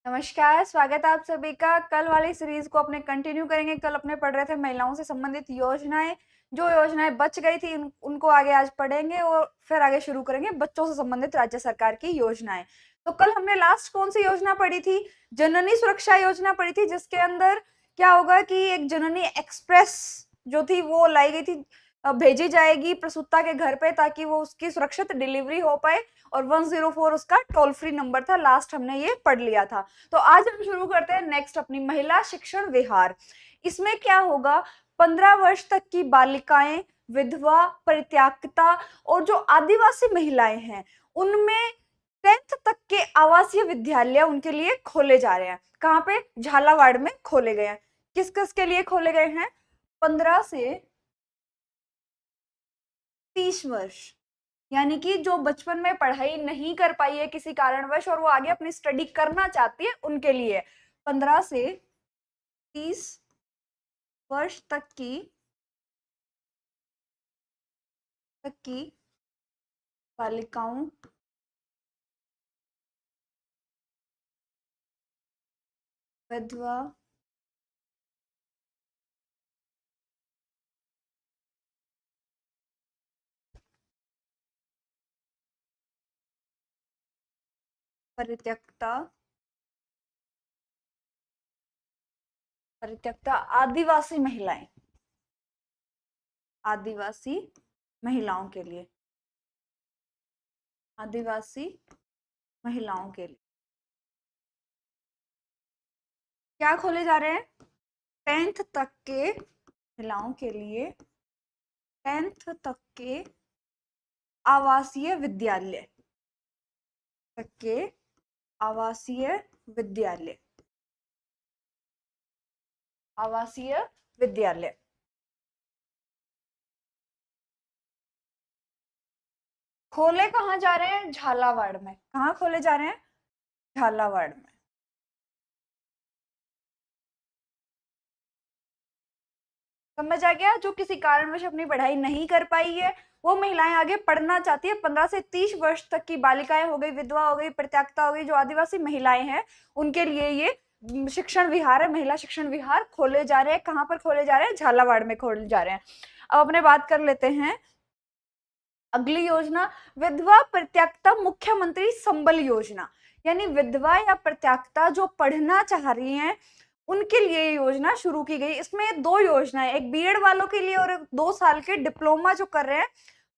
नमस्कार, स्वागत है आप सभी का। कल वाली सीरीज को अपने कंटिन्यू करेंगे। कल अपने पढ़ रहे थे महिलाओं से संबंधित योजनाएं। जो योजनाएं बच गई थी उनको आगे आज पढ़ेंगे और फिर आगे शुरू करेंगे बच्चों से संबंधित राज्य सरकार की योजनाएं। तो कल हमने लास्ट कौन सी योजना पढ़ी थी? जननी सुरक्षा योजना पढ़ी थी, जिसके अंदर क्या होगा कि एक जननी एक्सप्रेस जो थी वो लाई गई थी, भेजी जाएगी प्रसूता के घर पे ताकि वो उसकी सुरक्षित डिलीवरी हो पाए। और 104 उसका टोल फ्री नंबर था। लास्ट हमने ये पढ़ लिया था। तो आज हम शुरू करते हैं नेक्स्ट अपनी महिला शिक्षण विहार। इसमें क्या होगा, 15 वर्ष तक की बालिकाएं, विधवा, परित्यक्ता और जो आदिवासी महिलाएं हैं उनमें 10th तक के आवासीय विद्यालय उनके लिए खोले जा रहे हैं। कहाँ पे? झालावाड़ में खोले गए हैं। किस किस के लिए खोले गए हैं? 15 से 30 वर्ष, यानी कि जो बचपन में पढ़ाई नहीं कर पाई है किसी कारणवश और वो आगे अपनी स्टडी करना चाहती है उनके लिए 15 से 30 वर्ष तक की बालिकाओं, विधवा, परित्यक्ता, आदिवासी महिलाएं, आदिवासी महिलाओं के लिए, आदिवासी महिलाओं के लिए क्या खोले जा रहे हैं? 10th तक के महिलाओं के लिए 10th तक के आवासीय विद्यालय, तक के आवासीय विद्यालय, आवासीय विद्यालय खोले कहाँ जा रहे हैं? झालावाड़ में। कहाँ खोले जा रहे हैं? झालावाड़ में। समझ आ गया? जो किसी कारणवश अपनी पढ़ाई नहीं कर पाई है, वो महिलाएं आगे पढ़ना चाहती है, 15 से 30 वर्ष तक की बालिकाएं हो गई, विधवा हो गई, परित्यक्ता हो गई, जो आदिवासी महिलाएं हैं उनके लिए ये शिक्षण विहार है, महिला शिक्षण विहार खोले जा रहे हैं। कहाँ पर खोले जा रहे हैं? झालावाड़ में खोले जा रहे हैं। अब अपने बात कर लेते हैं अगली योजना, विधवा परित्यक्ता मुख्यमंत्री संबल योजना। यानी विधवा या परित्यक्ता जो पढ़ना चाह रही हैं उनके लिए ये योजना शुरू की गई। इसमें दो योजनाएं, एक बीएड वालों के लिए और एक 2 साल के डिप्लोमा जो कर रहे हैं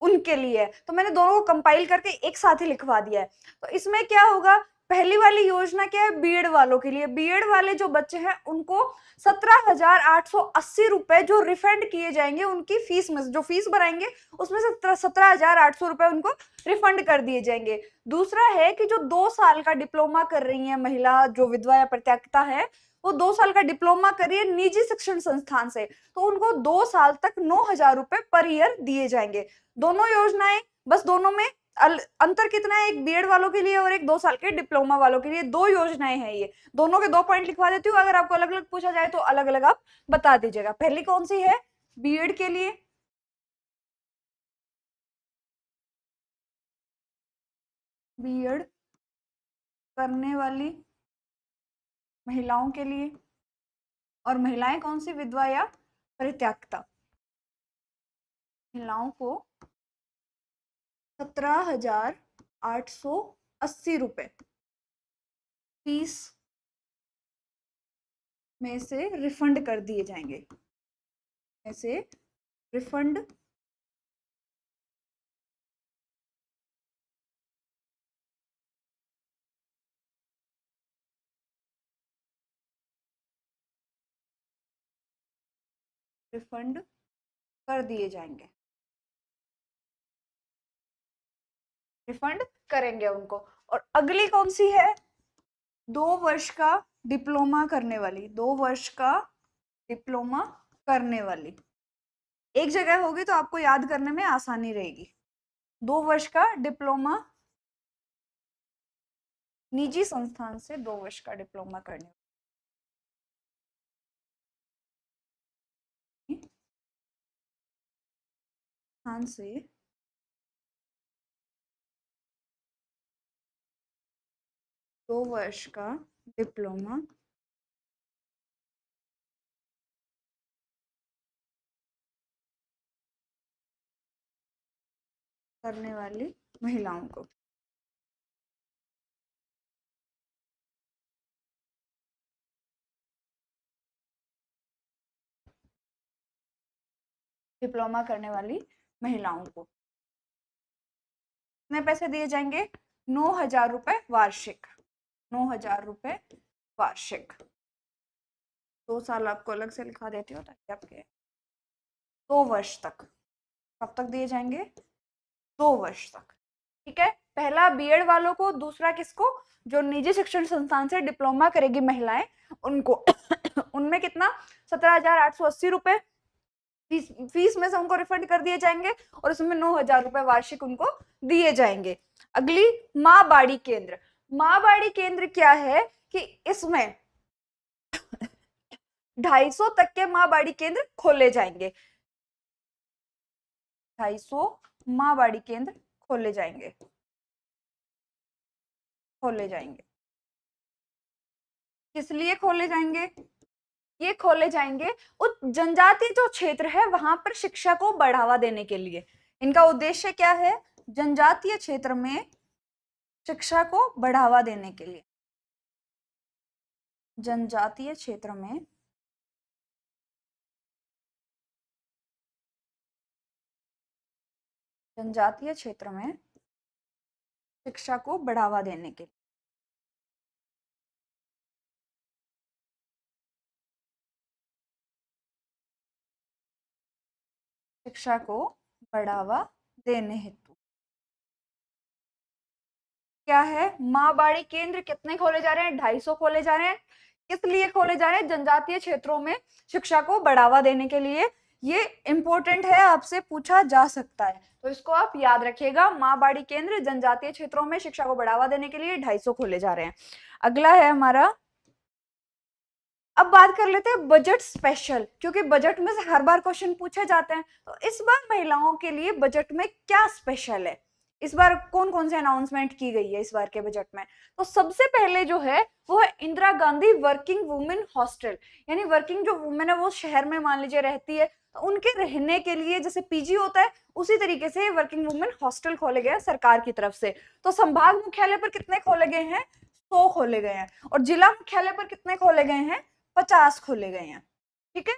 उनके लिए। तो मैंने दोनों को कंपाइल करके एक साथ ही लिखवा दिया है। तो इसमें क्या होगा, पहली वाली योजना क्या है? बीएड वालों के लिए। बीएड वाले जो बच्चे हैं उनको 17,880 रुपए जो रिफंड किए जाएंगे उनकी फीस में, जो फीस भराएंगे उसमें से 17,800 रुपए उनको रिफंड कर दिए जाएंगे। दूसरा है कि जो 2 साल का डिप्लोमा कर रही है महिला, जो विधवा या परित्यक्ता है, वो 2 साल का डिप्लोमा करिए निजी शिक्षण संस्थान से, तो उनको 2 साल तक 9,000 रुपए पर ईयर दिए जाएंगे। दोनों योजनाएं, बस दोनों में अंतर कितना है? एक बीएड वालों के लिए और एक 2 साल के डिप्लोमा वालों के लिए। दो योजनाएं हैं ये। दोनों के 2 पॉइंट लिखवा देती हूँ, अगर आपको अलग अलग पूछा जाए तो अलग अलग आप बता दीजिएगा। पहली कौन सी है? बीएड के लिए, बीएड करने वाली महिलाओं के लिए। और महिलाएं कौन सी? विधवा या परित्यक्ता। महिलाओं को 17,880 रुपए फीस में से रिफंड कर दिए जाएंगे, में से रिफंड रिफंड कर दिए जाएंगे, रिफंड करेंगे उनको। और अगली कौन सी है? 2 वर्ष का डिप्लोमा करने वाली, 2 वर्ष का डिप्लोमा करने वाली। एक जगह होगी तो आपको याद करने में आसानी रहेगी। 2 वर्ष का डिप्लोमा, निजी संस्थान से 2 वर्ष का डिप्लोमा करने वाली संस्थान से 2 वर्ष का डिप्लोमा करने वाली महिलाओं को। डिप्लोमा करने वाली महिलाओं को कितने पैसे दिए जाएंगे? 9,000 रुपए वार्षिक। 9,000 रुपए वार्षिक। 2 साल आपको अलग से लिखा देती हूँ ताकि आपके 2 वर्ष तक। कब तक दिए जाएंगे? 2 वर्ष तक। ठीक है, पहला बीएड वालों को, दूसरा किसको? जो निजी शिक्षण संस्थान से डिप्लोमा करेगी महिलाएं उनको उनमें कितना? 17,880 रुपए फीस में से उनको रिफंड कर दिए जाएंगे और उसमें 9,000 रुपए वार्षिक उनको दिए जाएंगे। अगली, माँ बाड़ी केंद्र। माँ बाड़ी केंद्र क्या है कि इसमें 250 तक के माँ बाड़ी केंद्र खोले जाएंगे। 250 माँ बाड़ी केंद्र खोले जाएंगे। किस लिए खोले जाएंगे? ये खोले जाएंगे उस जनजातीय जो क्षेत्र है वहां पर शिक्षा को बढ़ावा देने के लिए। इनका उद्देश्य क्या है? जनजातीय क्षेत्र में शिक्षा को बढ़ावा देने के लिए। जनजातीय क्षेत्र में शिक्षा को बढ़ावा देने के लिए। शिक्षा को बढ़ावा देने हेतु क्या है? माँ बाड़ी केंद्र कितने खोले जा रहे हैं? 250 खोले जा रहे हैं। किस लिए खोले जा रहे हैं? जनजातीय क्षेत्रों में शिक्षा को बढ़ावा देने के लिए। ये इंपॉर्टेंट है, आपसे पूछा जा सकता है, तो इसको आप याद रखिएगा। माँ बाड़ी केंद्र जनजातीय क्षेत्रों में शिक्षा को बढ़ावा देने के लिए 250 खोले जा रहे हैं। अगला है हमारा, अब बात कर लेते हैं बजट स्पेशल, क्योंकि बजट में से हर बार क्वेश्चन पूछे जाते हैं। तो इस बार महिलाओं के लिए बजट में क्या स्पेशल है? इस बार कौन कौन से अनाउंसमेंट की गई है इस बार के बजट में? तो सबसे पहले जो है वो है Indira Gandhi working women hostel. यानी वर्किंग जो वुमेन है वो शहर में मान लीजिए रहती है, तो उनके रहने के लिए जैसे पीजी होता है उसी तरीके से वर्किंग वुमेन हॉस्टल खोले गए हैं सरकार की तरफ से। तो संभाग मुख्यालय पर कितने खोले गए हैं? 100 खोले गए हैं। और जिला मुख्यालय पर कितने खोले गए हैं? 50 खोले गए हैं। ठीक है,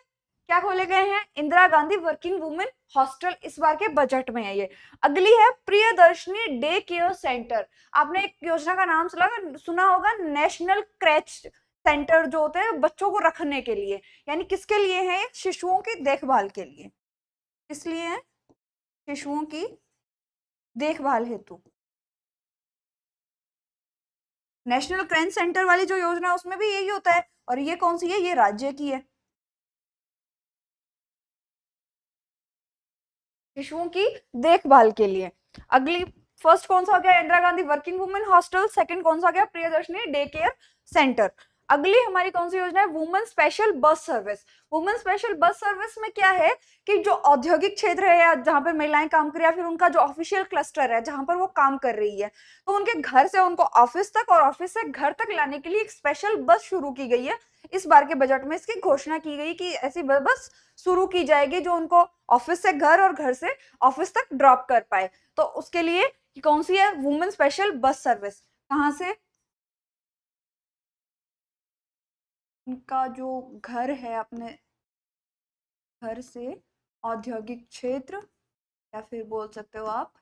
क्या खोले गए हैं? Indira Gandhi working women hostel इस बार के बजट में है ये। अगली है प्रियदर्शनी डे केयर सेंटर। आपने एक योजना का नाम सुना होगा, नेशनल क्रैच सेंटर, जो होते हैं बच्चों को रखने के लिए। यानी किसके लिए है? शिशुओं की देखभाल के लिए। किस लिए है? शिशुओं की देखभाल हेतु। नेशनल क्रैच सेंटर वाली जो योजना उसमें भी यही होता है। और ये कौन सी है? ये राज्य की है, शिशुओं की देखभाल के लिए। अगली, फर्स्ट कौन सा हो गया? Indira Gandhi working women hostel. Second कौन सा हो गया? Priyadarshini day care centre. अगली हमारी कौन सी योजना है? Women special bus service. Women special bus service में क्या है कि जो औद्योगिक क्षेत्र है या जहां पर महिलाएं काम कर रही है, या फिर उनका जो ऑफिशियल क्लस्टर है जहां पर वो काम कर रही है, तो उनके घर से उनको ऑफिस तक और ऑफिस से घर तक लाने के लिए एक स्पेशल बस शुरू की गई है। इस बार के बजट में इसकी घोषणा की गई कि ऐसी बस शुरू की जाएगी जो उनको ऑफिस से घर और घर से ऑफिस तक ड्रॉप कर पाए। तो उसके लिए कौन सी है? Women special bus service. कहां से? उनका जो घर है, अपने घर से औद्योगिक क्षेत्र, या फिर बोल सकते हो आप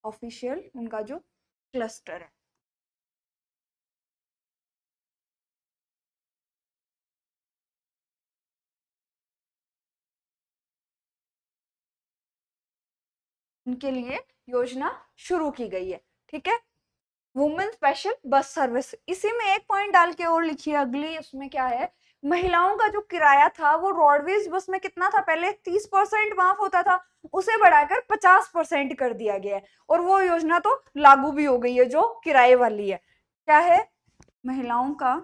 ऑफिशियल उनका जो क्लस्टर है, उनके लिए योजना शुरू की गई है। ठीक है, वुमेन स्पेशल बस सर्विस। इसी में एक पॉइंट डाल के और लिखिए अगली, उसमें क्या है? महिलाओं का जो किराया था वो रोडवेज बस में कितना था? पहले 30% माफ होता था, उसे बढ़ाकर 50% कर दिया गया है। और वो योजना तो लागू भी हो गई है जो किराए वाली है। क्या है? महिलाओं का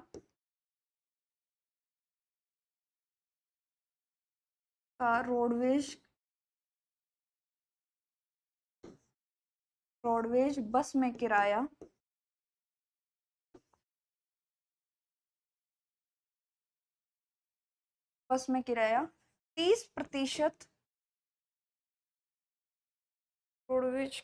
रोडवेज बस में किराया फर्स्ट में किराया 30% फॉर विच